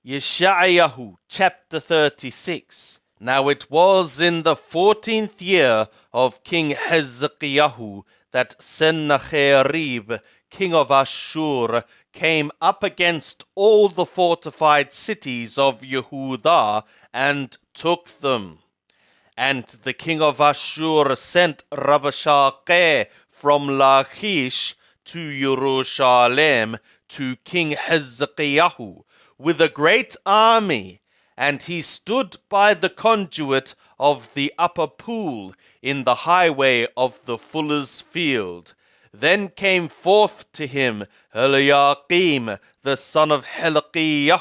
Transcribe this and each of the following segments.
Yeshayahu chapter 36. Now it was in the 14th year of King Hezekiah that Sennacherib, king of Ashur, came up against all the fortified cities of Yehudah and took them. And the king of Ashur sent Rabshakeh from Lachish to Jerusalem to King Hezekiah with a great army, and he stood by the conduit of the upper pool in the highway of the fuller's field. Then came forth to him Eliakim, the son of Hilkiah,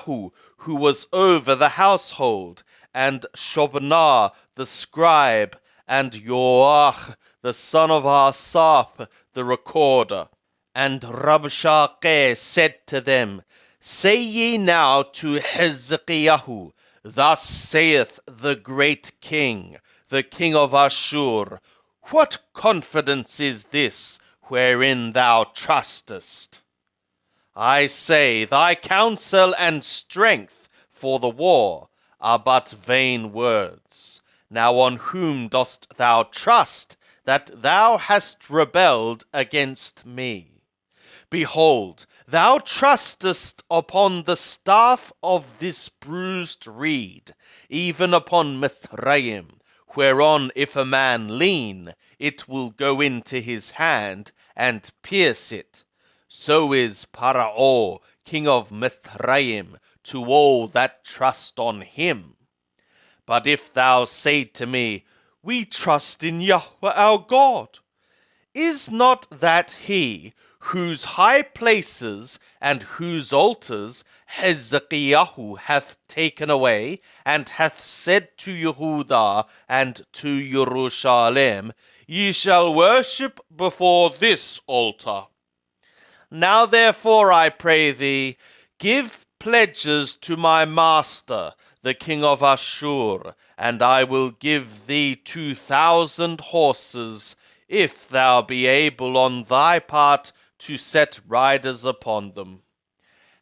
who was over the household, and Shobnah the scribe, and Joach the son of Asaph the recorder. And Rabshakeh said to them, Say ye now to Hezekiah, Thus saith the great king, the king of Ashur, What confidence is this wherein thou trustest? I say, thy counsel and strength for the war are but vain words. Now on whom dost thou trust that thou hast rebelled against me? Behold, thou trustest upon the staff of this bruised reed, even upon Mithraim, whereon if a man lean, it will go into his hand and pierce it. So is Parao, king of Mithraim, to all that trust on him. But if thou say to me, We trust in Yahweh our God, is not that he whose high places and whose altars Hezekiah hath taken away, and hath said to Yehudah and to Jerusalem, Ye shall worship before this altar? Now therefore, I pray thee, give pledges to my master, the king of Ashur, and I will give thee 2,000 horses, if thou be able on thy part to set riders upon them.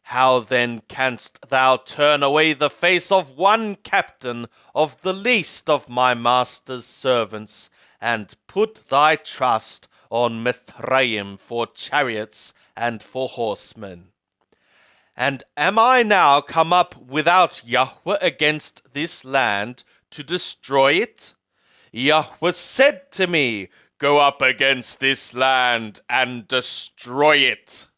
How then canst thou turn away the face of one captain of the least of my master's servants, and put thy trust on Mithraim for chariots and for horsemen? And am I now come up without Yahweh against this land to destroy it? Yahweh said to me, Go up against this land and destroy it.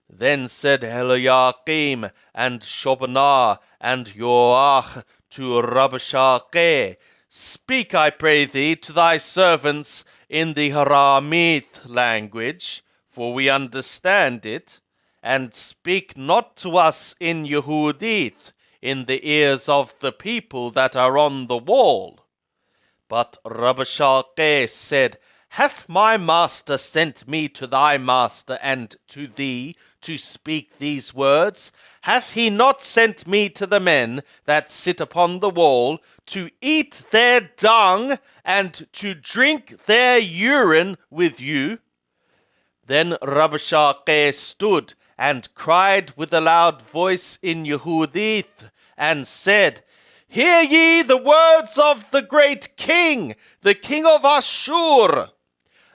Then said Eliakim and Shobnah and Joach to Rabshakeh, Speak, I pray thee, to thy servants in the Aramith language, for we understand it, and speak not to us in Yehudith, in the ears of the people that are on the wall. But Rabshakeh said, Hath my master sent me to thy master and to thee to speak these words? Hath he not sent me to the men that sit upon the wall to eat their dung and to drink their urine with you? Then Rabshakeh stood and cried with a loud voice in Yehudith, and said, Hear ye the words of the great king, the king of Ashur.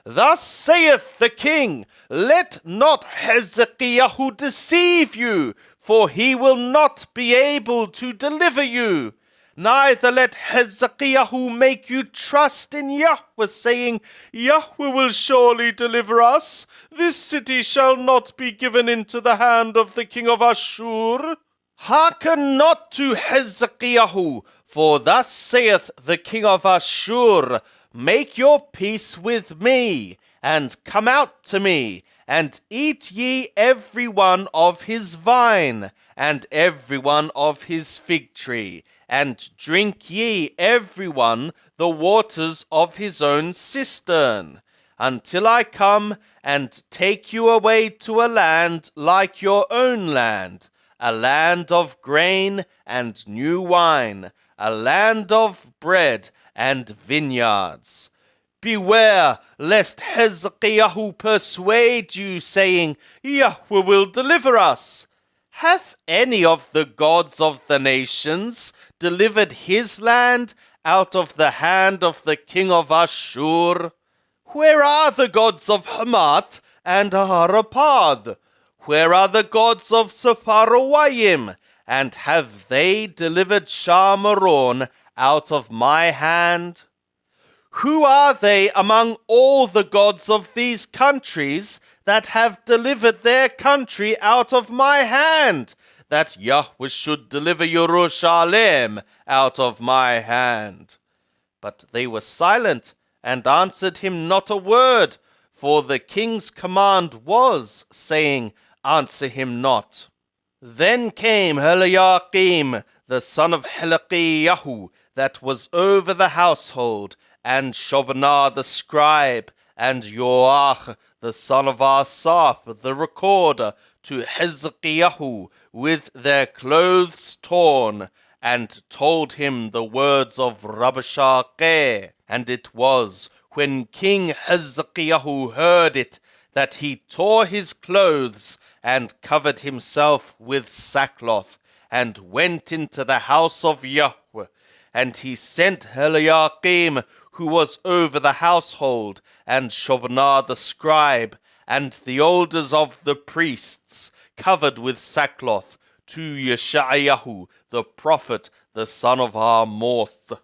Thus saith the king, Let not Hezekiah deceive you, for he will not be able to deliver you. Neither let Hezekiah make you trust in Yahweh, saying, Yahweh will surely deliver us. This city shall not be given into the hand of the king of Ashur. Hearken not to Hezekiah, for thus saith the king of Ashur, Make your peace with me, and come out to me, and eat ye every one of his vine, and every one of his fig tree, and drink ye every one the waters of his own cistern, until I come and take you away to a land like your own land, a land of grain and new wine, a land of bread and vineyards. Beware lest Hezekiah persuade you, saying, Yahweh will deliver us. Hath any of the gods of the nations delivered his land out of the hand of the king of Ashur? Where are the gods of Hamath and Harapad? Where are the gods of Sepharwayim? And have they delivered Sharmaron out of my hand? Who are they among all the gods of these countries that have delivered their country out of my hand, that Yahweh should deliver Yerushalem out of my hand? But they were silent and answered him not a word, for the king's command was, saying, Answer him not. Then came Eliakim, the son of Hilkiah, that was over the household, and Shobnah the scribe, and Joach the son of Asaph the recorder, to Hezekiah with their clothes torn, and told him the words of Rabshakeh. And it was, when King Hezekiah heard it, that he tore his clothes, and covered himself with sackcloth, and went into the house of Yahweh. And he sent Eliakim, who was over the household, and Shobnah the scribe, and the elders of the priests, covered with sackcloth, to Yeshayahu the prophet, the son of Amoth.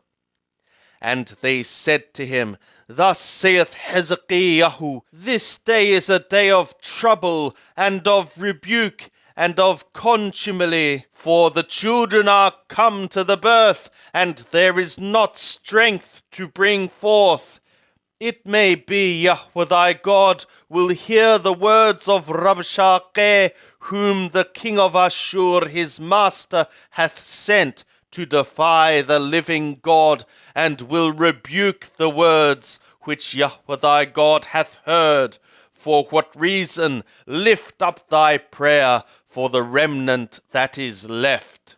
And they said to him, Thus saith Hezekiah, This day is a day of trouble, and of rebuke, and of contumely, for the children are come to the birth, and there is not strength to bring forth. It may be Yahweh thy God will hear the words of Rabshakeh, whom the king of Ashur his master hath sent to defy the living God, and will rebuke the words which Yahweh thy God hath heard. For what reason lift up thy prayer for the remnant that is left.